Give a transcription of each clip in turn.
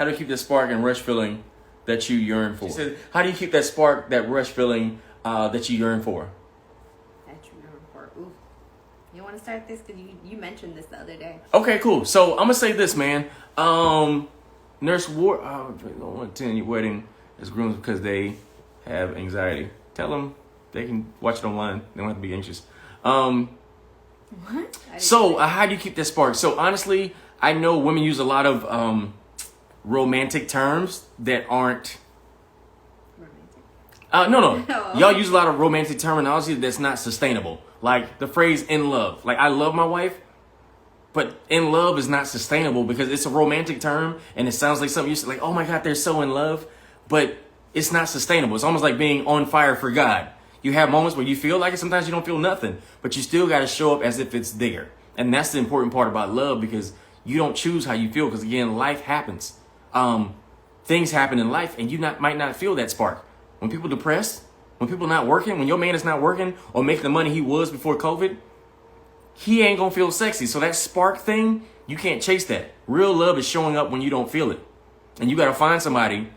How do you keep that spark and rush feeling that you yearn for? She said, how do you keep that spark, that rush feeling that you yearn for? That you yearn for. Ooh. You want to start this? Because you mentioned this the other day. Okay, cool. So I'm going to say this, man. Nurse Ward, I don't want to attend your wedding as grooms because they have anxiety. Tell them they can watch it online. They don't have to be anxious. What? So how do you keep that spark? So honestly, I know women use a lot of romantic terms that aren't. Romantic? No. Oh. Y'all use a lot of romantic terminology that's not sustainable. Like the phrase "in love." Like I love my wife, but in love is not sustainable because it's a romantic term and it sounds like something you say, like, oh my God, they're so in love, but it's not sustainable. It's almost like being on fire for God. You have moments where you feel like it. Sometimes you don't feel nothing, but you still got to show up as if it's there. And that's the important part about love because you don't choose how you feel. Because again, life happens. Things happen in life and you might not feel that spark. When people depressed, when people not working, when your man is not working or making the money he was before COVID, he ain't gonna feel sexy. So that spark thing, you can't chase that. Real love is showing up when you don't feel it. And you got to find somebody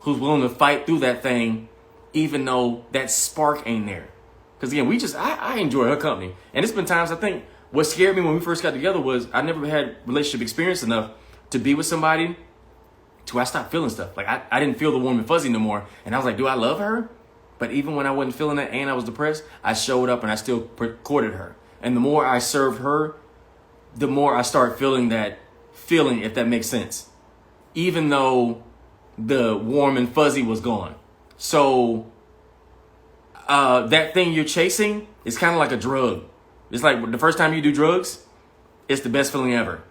who's willing to fight through that thing even though that spark ain't there. Because again, I enjoy her company. And it's been times, I think, what scared me when we first got together was I never had relationship experience enough to be with somebody till I stopped feeling stuff. Like I didn't feel the warm and fuzzy no more. And I was like, do I love her? But even when I wasn't feeling that and I was depressed, I showed up and I still courted her. And the more I served her, the more I start feeling that feeling, if that makes sense. Even though the warm and fuzzy was gone. So that thing you're chasing is kind of like a drug. It's like the first time you do drugs, it's the best feeling ever.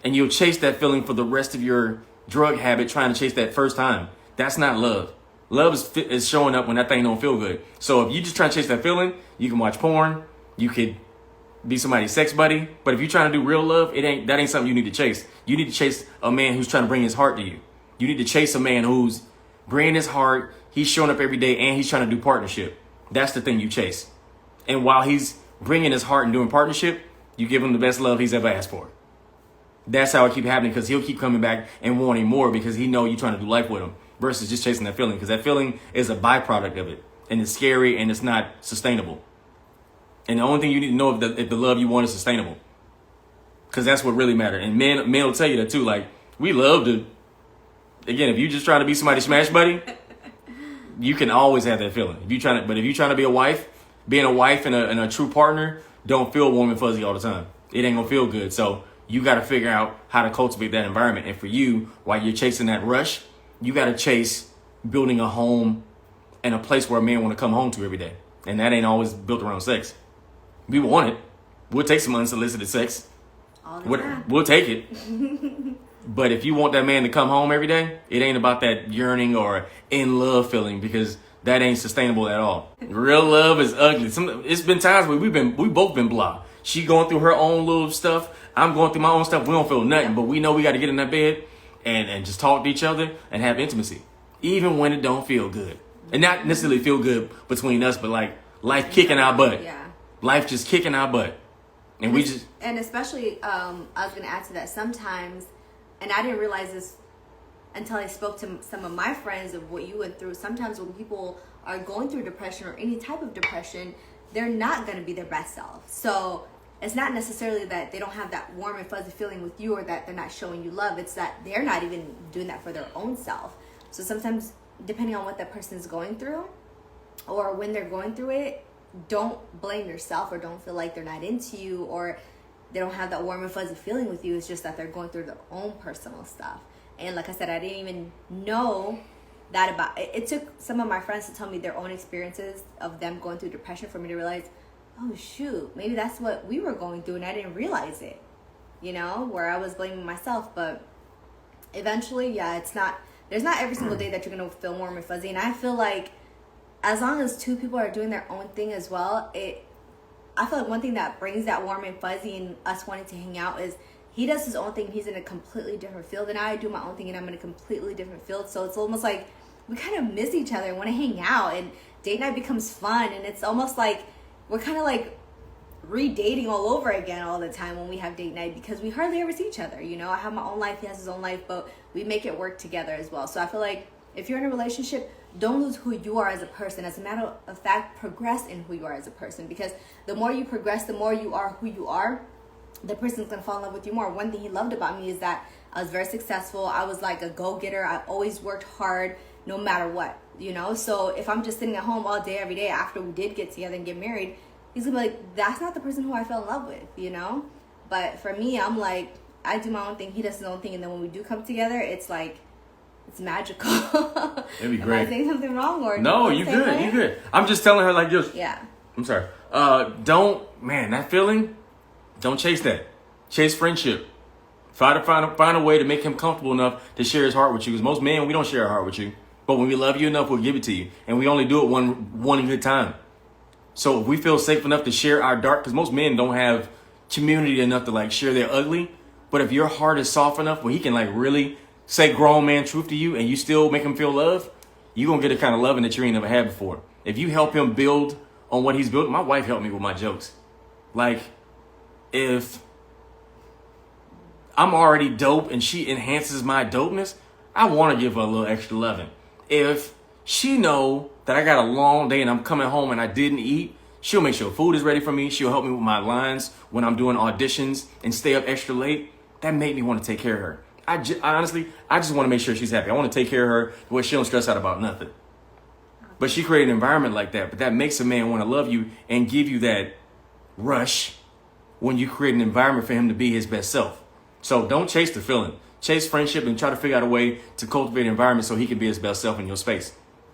And you'll chase that feeling for the rest of your drug habit, trying to chase that first time. That's not love. Love is showing up when that thing don't feel good. So if you just try to chase that feeling, you can watch porn. You could be somebody's sex buddy. But if you're trying to do real love, that ain't something you need to chase. You need to chase a man who's trying to bring his heart to you. You need to chase a man who's bringing his heart. He's showing up every day and he's trying to do partnership. That's the thing you chase. And while he's bringing his heart and doing partnership, you give him the best love he's ever asked for. That's how it keep happening because he'll keep coming back and wanting more because he know you're trying to do life with him versus just chasing that feeling because that feeling is a byproduct of it and it's scary and it's not sustainable. And the only thing you need to know if the love you want is sustainable because that's what really matters. And men will tell you that too. Like we love to, again, if you just trying to be somebody's smash buddy, you can always have that feeling. But if you're trying to be a wife, being a wife and a true partner, don't feel warm and fuzzy all the time. It ain't gonna feel good. So you got to figure out how to cultivate that environment. And for you, while you're chasing that rush, you got to chase building a home and a place where a man want to come home to every day. And that ain't always built around sex. We want it. We'll take some unsolicited sex. All the time. We'll take it. But if you want that man to come home every day, it ain't about that yearning or in love feeling because that ain't sustainable at all. Real love is ugly. It's been times where we both been blah. She going through her own little stuff. I'm going through my own stuff. We don't feel nothing, but we know we got to get in that bed and just talk to each other and have intimacy, even when it don't feel good. And not necessarily feel good between us, but like life kicking our butt. Yeah. Life just kicking our butt. And we just... And especially, I was going to add to that, sometimes, and I didn't realize this until I spoke to some of my friends of what you went through. Sometimes when people are going through depression or any type of depression, they're not going to be their best self. So it's not necessarily that they don't have that warm and fuzzy feeling with you or that they're not showing you love. It's that they're not even doing that for their own self. So sometimes, depending on what that person is going through or when they're going through it, don't blame yourself or don't feel like they're not into you or they don't have that warm and fuzzy feeling with you. It's just that they're going through their own personal stuff. And like I said, I didn't even know that about it. It took some of my friends to tell me their own experiences of them going through depression for me to realize, oh shoot, maybe that's what we were going through and I didn't realize it, you know, where I was blaming myself. But eventually, yeah, there's not every single day that you're going to feel warm and fuzzy. And I feel like as long as two people are doing their own thing as well, I feel like one thing that brings that warm and fuzzy and us wanting to hang out is he does his own thing. He's in a completely different field and I do my own thing and I'm in a completely different field. So it's almost like we kind of miss each other and want to hang out and date night becomes fun. And it's almost like we're kind of like re-dating all over again all the time when we have date night because we hardly ever see each other. You know, I have my own life, he has his own life, but we make it work together as well. So I feel like if you're in a relationship, don't lose who you are as a person. As a matter of fact, progress in who you are as a person, because the more you progress, the more you are who you are, the person's gonna fall in love with you more. One thing he loved about me is that I was very successful. I was like a go-getter. I always worked hard no matter what, you know? So if I'm just sitting at home all day, every day after we did get together and get married, he's gonna be like, that's not the person who I fell in love with, you know? But for me, I'm like, I do my own thing, he does his own thing, and then when we do come together, it's like, it's magical. It'd be great. Am I saying something wrong? Or no, you good, you good. I'm just telling her like this. Yeah. I'm sorry. That feeling, don't chase that. Chase friendship. Try to find a way to make him comfortable enough to share his heart with you. Because most men, we don't share our heart with you. But when we love you enough, we'll give it to you. And we only do it one good time. So if we feel safe enough to share our dark, because most men don't have community enough to like share their ugly. But if your heart is soft enough where he can like really say grown man truth to you and you still make him feel love, you're going to get a kind of loving that you ain't never had before. If you help him build on what he's building, my wife helped me with my jokes. Like, if I'm already dope and she enhances my dopeness, I want to give her a little extra loving. If she know that I got a long day and I'm coming home and I didn't eat, she'll make sure food is ready for me. She'll help me with my lines when I'm doing auditions and stay up extra late. That made me want to take care of her. I honestly just want to make sure she's happy. I want to take care of her where she don't stress out about nothing. But she created an environment like that. But that makes a man want to love you and give you that rush when you create an environment for him to be his best self. So don't chase the feeling. Chase friendship and try to figure out a way to cultivate an environment so he can be his best self in your space.